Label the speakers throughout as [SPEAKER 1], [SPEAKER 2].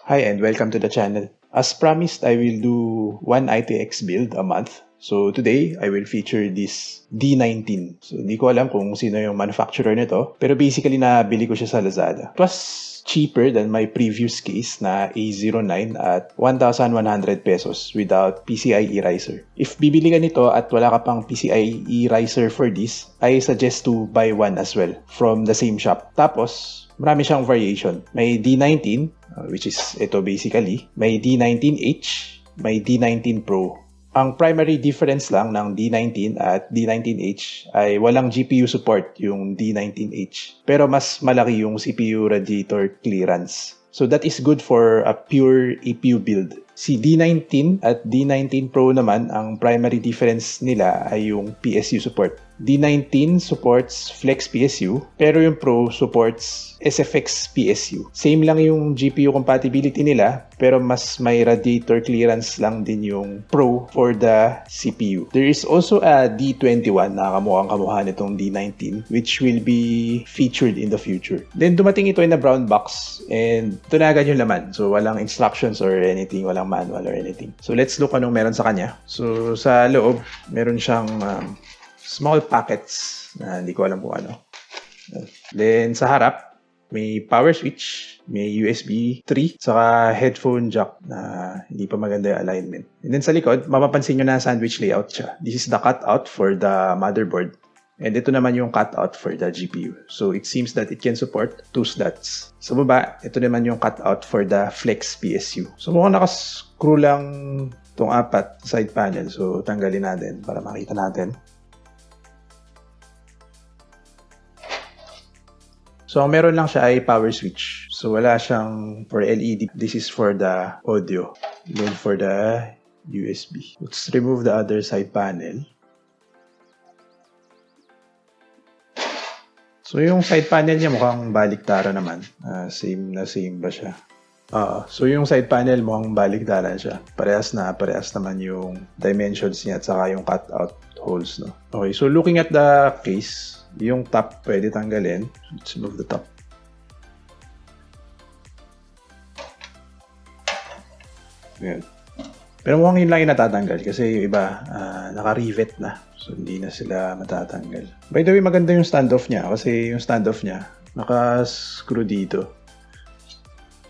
[SPEAKER 1] Hi and welcome to the channel. As promised, I will do one ITX build a month. So today, I will feature this D19. So hindi ko alam kung sino yung manufacturer nito, pero basically nabili ko siya sa Lazada. It was cheaper than my previous case na A09 at 1,100 pesos without PCIe riser. If bibili ka nito at wala ka pang PCIe riser for this, I suggest to buy one as well from the same shop. Tapos, marami siyang variation. May D19, which is ito basically. May D19H, may D19 Pro. Ang primary difference lang ng D19 at D19H ay walang GPU support yung D19H. Pero mas malaki yung CPU radiator clearance. So that is good for a pure APU build. Si D19 at D19 Pro naman, ang primary difference nila ay yung PSU support. D19 supports Flex PSU, pero yung Pro supports SFX PSU. Same lang yung GPU compatibility nila, pero mas may radiator clearance lang din yung Pro for the CPU. There is also a D21 na kamukhang-kamukha nitong D19, which will be featured in the future. Then dumating ito in a brown box, and tunagan yung laman. So walang instructions or anything, walang manual or anything. So let's look anong meron sa kanya. So sa loob, meron siyang small packets na hindi ko alam kung ano. Then sa harap, may power switch, may USB 3, saka headphone jack na hindi pa maganda yung alignment. And then sa likod, mapapansin nyo na sandwich layout siya. This is the cutout for the motherboard. And ito naman yung cutout for the GPU. So it seems that it can support 2 slots. Sa baba, ito naman yung cutout for the Flex PSU. So mukhang nakascrew lang itong 4 side panel. So tanggalin natin para makita natin. So, ang meron lang siya ay power switch. So, wala siyang for LED. This is for the audio. Then for the USB. Let's remove the other side panel. So, yung side panel niya mukhang baliktara naman. Same ba siya? So, yung side panel mukhang baliktaran siya. Parehas naman yung dimensions niya at saka yung cutout holes, no? Okay, so looking at the case, yung top pwede tanggalin. Let's remove the top. Ayan. Pero mukhang yun lang yung natatanggal kasi yung iba naka-rivet na. So hindi na sila matatanggal. By the way, maganda yung standoff niya kasi yung standoff niya naka-screw dito.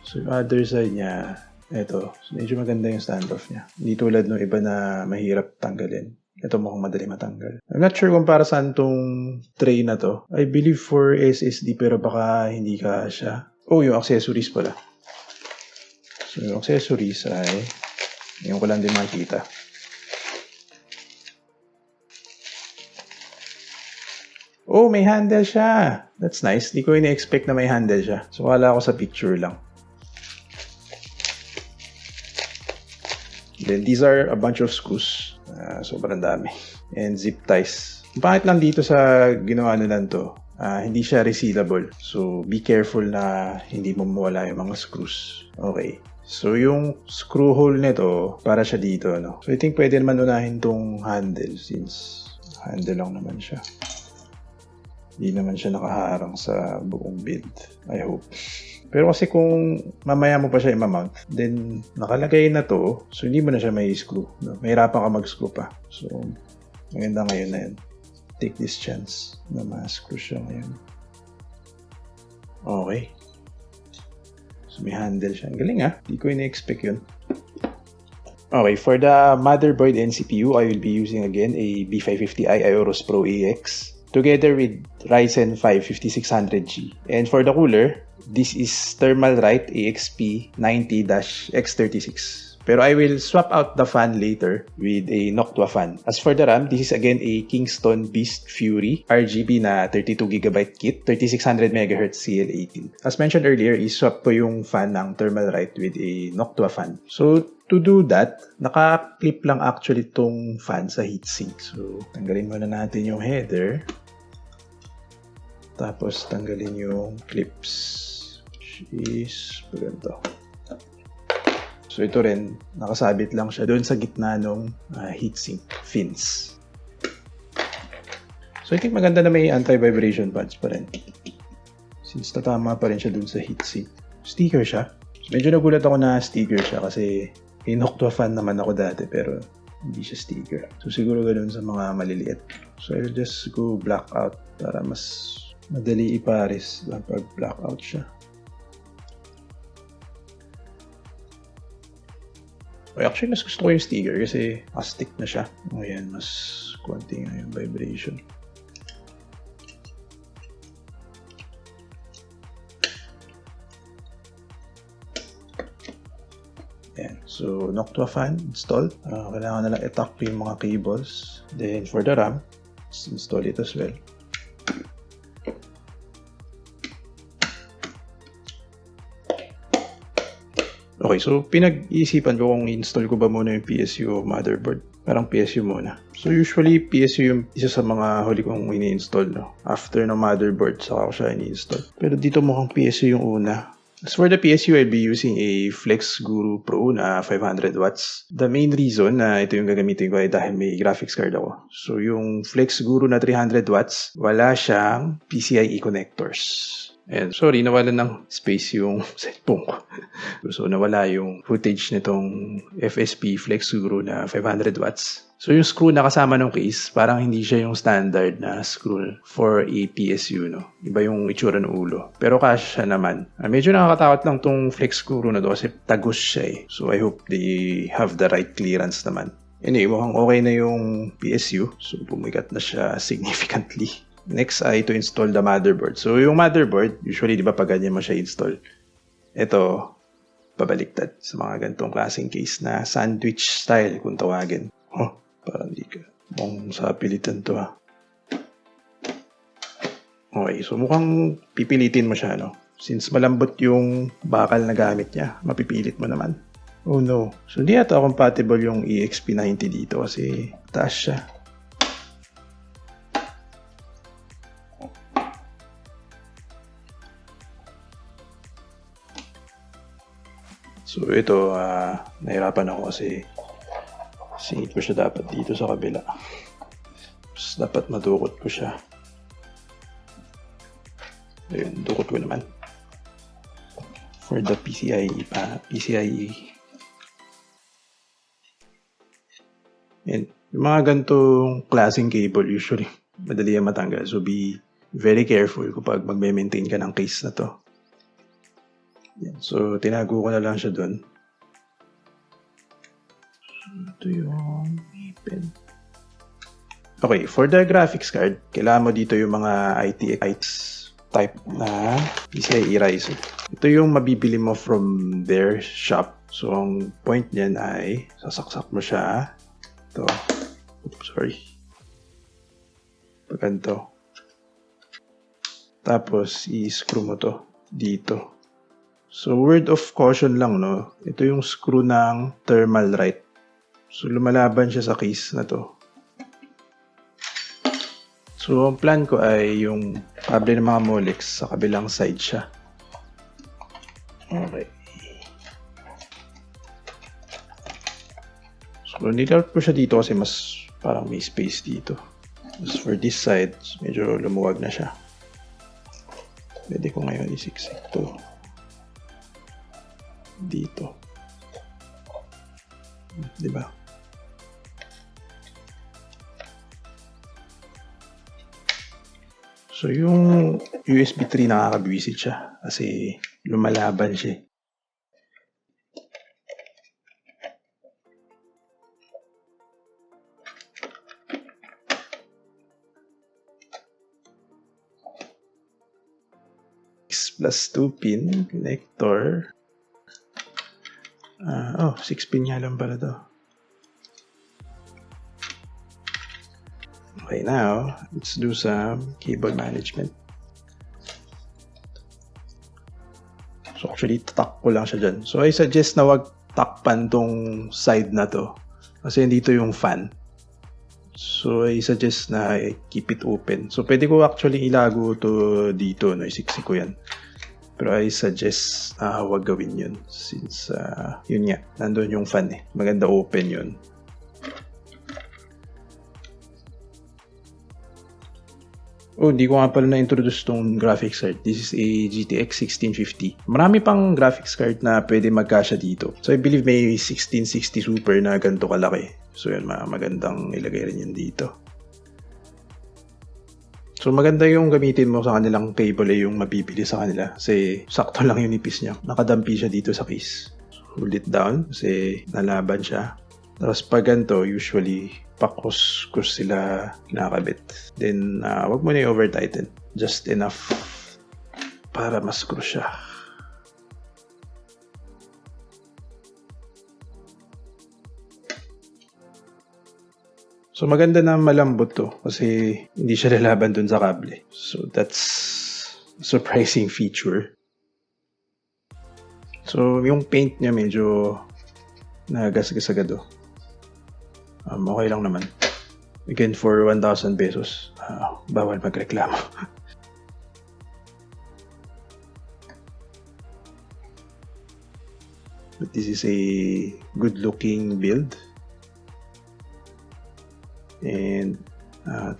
[SPEAKER 1] So yung other side niya, eto. So medyo maganda yung standoff niya. Hindi tulad ng iba na mahirap tanggalin. Ito mukhang madali matanggal. I'm not sure kung para saan tong tray na to. I believe for SSD pero baka hindi siya. Oh, yung accessories pala. So, yung accessories ay ngayon ko lang din makikita. Oh, may handle siya. That's nice. Di ko ini-expect na may handle siya. So, wala ako sa picture lang. Then, these are a bunch of screws. Sobrang dami. And zip ties. Bakit lang dito sa ginawa nila to? Hindi siya resealable. So, be careful na hindi mo mawala yung mga screws. Okay. So, yung screw hole nito, para siya dito, no? So, I think pwede naman unahin tong handle since handle lang naman siya. Hindi naman siya nakaharang sa buong build. I hope. Pero kasi kung mamaya mo pa siya i-mount, then nakalagay na to, so hindi mo na siya may screw. No? Mahirapan ka mag-screw pa. So, maganda ngayon na yun. Take this chance na ma-screw siya ngayon. Okay. So, may handle siya. Ang galing Hindi ko ina-expect yun. Okay, for the motherboard and CPU, I will be using again a B550i Aorus Pro AX together with Ryzen 5 5600G. And for the cooler, this is Thermalright AXP 90-X36. Pero I will swap out the fan later with a Noctua fan. As for the RAM, this is again a Kingston Beast Fury RGB na 32GB kit, 3600MHz CL18. As mentioned earlier, iswap ko yung fan ng Thermalright with a Noctua fan. So, to do that, naka-clip lang actually tong fan sa heatsink. So, tanggalin muna natin yung header. Tapos, tanggalin yung clips. Which is ganito. So ito rin, nakasabit lang siya doon sa gitna ng heatsink fins. So I think maganda na may anti-vibration pads pa rin. Since tatama pa rin siya doon sa heatsink. Sticker siya. Medyo nagulat ako na sticker siya kasi in-hook to a fan naman ako dati pero hindi siya sticker. So siguro ganun sa mga maliliit. So I'll just go blackout para mas madali ipares pag blackout siya. Actually, mas gusto ko yung sticker kasi stick na siya. Ayan, mas konti nga yung vibration. Ayan. So, knock to a fan, install. Kailangan na lang i-tuck yung mga cables. Then, for the RAM, install it as well. Okay, so pinag-iisipan ko kung i-install ko ba muna yung PSU o motherboard. Parang PSU muna. So usually PSU yung isa sa mga huli kong ini-install, no? After ng motherboard, saka ko siya ini-install. Pero dito mukhang PSU yung una. As for the PSU, I'll be using a Flex Guru Pro na 500 watts. The main reason na ito yung gagamitin ko ay dahil may graphics card ako. So yung Flex Guru na 300 watts, wala siyang PCIe connectors. And sorry, nawalan ng space yung cellphone ko. So nawala yung footage nitong FSP Flex Guru na 500 watts. So yung screw na kasama ng case, parang hindi siya yung standard na screw for a PSU, no? Iba yung itsura ng ulo. Pero kasya siya naman. Medyo nakakatakot lang tong Flex Guru na to kasi tagus siya eh. So I hope they have the right clearance naman. Anyway, mukhang okay na yung PSU. So pumikat na siya significantly. Next ay to install the motherboard. So yung motherboard, usually di ba pag ganyan mo siya install, ito, pabaliktad sa mga ganitong klaseng case na sandwich style kung tawagin. Oh, parang di ka. Mukhang sa pilitan to ha. Okay, so mukhang pipilitin mo siya, no? Since malambot yung bakal na gamit niya, mapipilit mo naman. Oh no. So hindi ata compatible yung EXP90 dito kasi taas siya. So ito, nahirapan ako kasi singit ko siya dapat dito sa kabila. Tapos dapat madukot ko siya. Ayun, dukot ko naman. For the PCIe. And yung mga ganitong klaseng cable usually madali yan matanggal. So be very careful kapag magme-maintain ka ng case na to. Yan. So, tinago ko na lang siya dun. Ito yung pen. Okay, for the graphics card, kailangan mo dito yung mga ITX type na PCIe Ryzen. Ito yung mabibili mo from their shop. So, ang point niyan ay sasaksak mo siya. Ito. Oops, sorry. Pagkanto. Tapos, i-screw mo to dito. So, word of caution lang, no? Ito yung screw ng thermal right. So, lumalaban siya sa case na to. So, ang plan ko ay yung kable ng mga Molex sa kabilang side siya. Okay. So, nilout ko siya dito kasi mas parang may space dito. As for this side, medyo lumuwag na siya. Pwede ko ngayon isiksik to dito. Diba? So, yung USB 3 nakakabwisit siya kasi lumalaban siya. Plus 2 pin connector. 6 pin nga lang pala to. Okay, now, let's do some cable management. So, actually, tatak ko lang siya dyan. So, I suggest na wag takpan tong side na to. Kasi dito yung fan. So, I suggest na keep it open. So, pwede ko actually ilago to dito. No? Isiksik ko yan. Pero I suggest wag gawin yun. Since, yun nga, nandun yung fan eh. Maganda open yun. Oh, hindi ko nga pala na-introduce tong graphics card. This is a GTX 1650. Marami pang graphics card na pwede magkasya dito. So I believe may 1660 Super na ganito kalaki. So yun, magandang ilagay rin yun dito. So maganda yung gamitin mo sa kanilang cable yung mabibili sa kanila. Kasi sakto lang yung nipis niya. Nakadampi siya dito sa case. So, hold it down kasi nalaban siya. Tapos pag ganito, usually pa-cross sila nakakabit. Then, wag mo na i-over tighten. Just enough para mas cross siya. So maganda na malambot to kasi hindi siya lalaban dun sa kable. So that's a surprising feature. So yung paint niya medyo nagasgas agad. Okay lang naman. Again, for 1,000 pesos, bawal magreklamo. But this is a good-looking build. And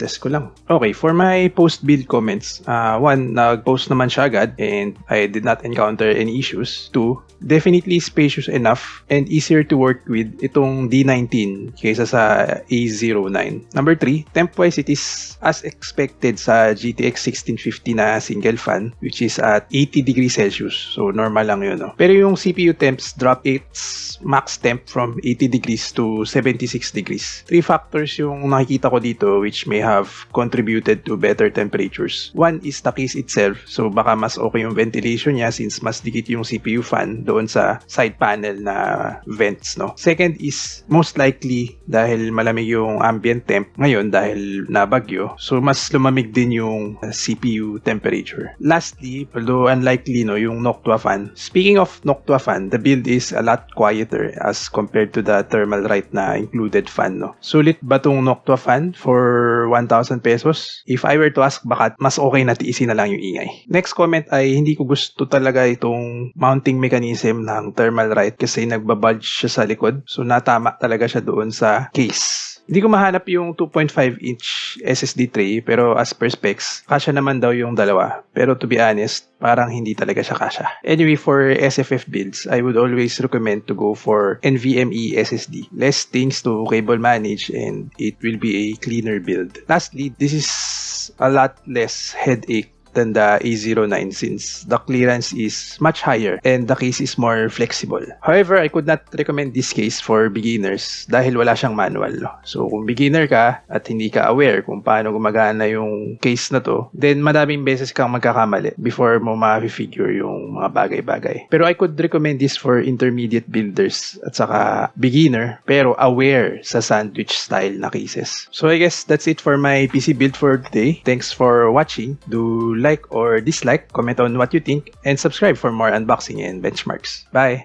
[SPEAKER 1] test ko lang. Okay, for my post-build comments, one, nag-post naman siya agad and I did not encounter any issues. Two, definitely spacious enough and easier to work with itong D19 kaysa sa A09. Number 3, temp-wise, it is as expected sa GTX 1650 na single fan, which is at 80 degrees Celsius. So, normal lang yun. No? Pero yung CPU temps drop its max temp from 80 degrees to 76 degrees. 3 factors yung nakikita ko dito which may have contributed to better temperatures. One is the case itself. So, baka mas okay yung ventilation niya since mas dikit yung CPU fan doon sa side panel na vents, no? Second is most likely dahil malamig yung ambient temp ngayon dahil nabagyo, so mas lumamig din yung CPU temperature. Lastly, although unlikely, no, yung Noctua fan. Speaking of Noctua fan, the build is a lot quieter as compared to the Thermalright na included fan, no? Sulit ba tong Noctua fan for 1,000 pesos? If I were to ask, baka mas okay na tiisin na lang yung ingay. Next comment ay hindi ko gusto talaga itong mounting mechanism ng Thermalright kasi nagbabulge siya sa likod. So natama talaga siya doon sa case. Hindi ko mahanap yung 2.5-inch SSD tray pero as per specs, kasya naman daw yung dalawa. Pero to be honest, parang hindi talaga siya kasya. Anyway, for SFF builds, I would always recommend to go for NVMe SSD. Less things to cable manage and it will be a cleaner build. Lastly, this is a lot less headache than the A09 since the clearance is much higher and the case is more flexible. However, I could not recommend this case for beginners dahil wala siyang manual. So kung beginner ka at hindi ka aware kung paano gumagana yung case na to, then madaming beses kang magkakamali before mo ma-figure yung mga bagay-bagay. Pero I could recommend this for intermediate builders at saka beginner pero aware sa sandwich style na cases. So I guess that's it for my PC build for today. Thanks for watching. Do like or dislike, comment on what you think, and subscribe for more unboxing and benchmarks. Bye!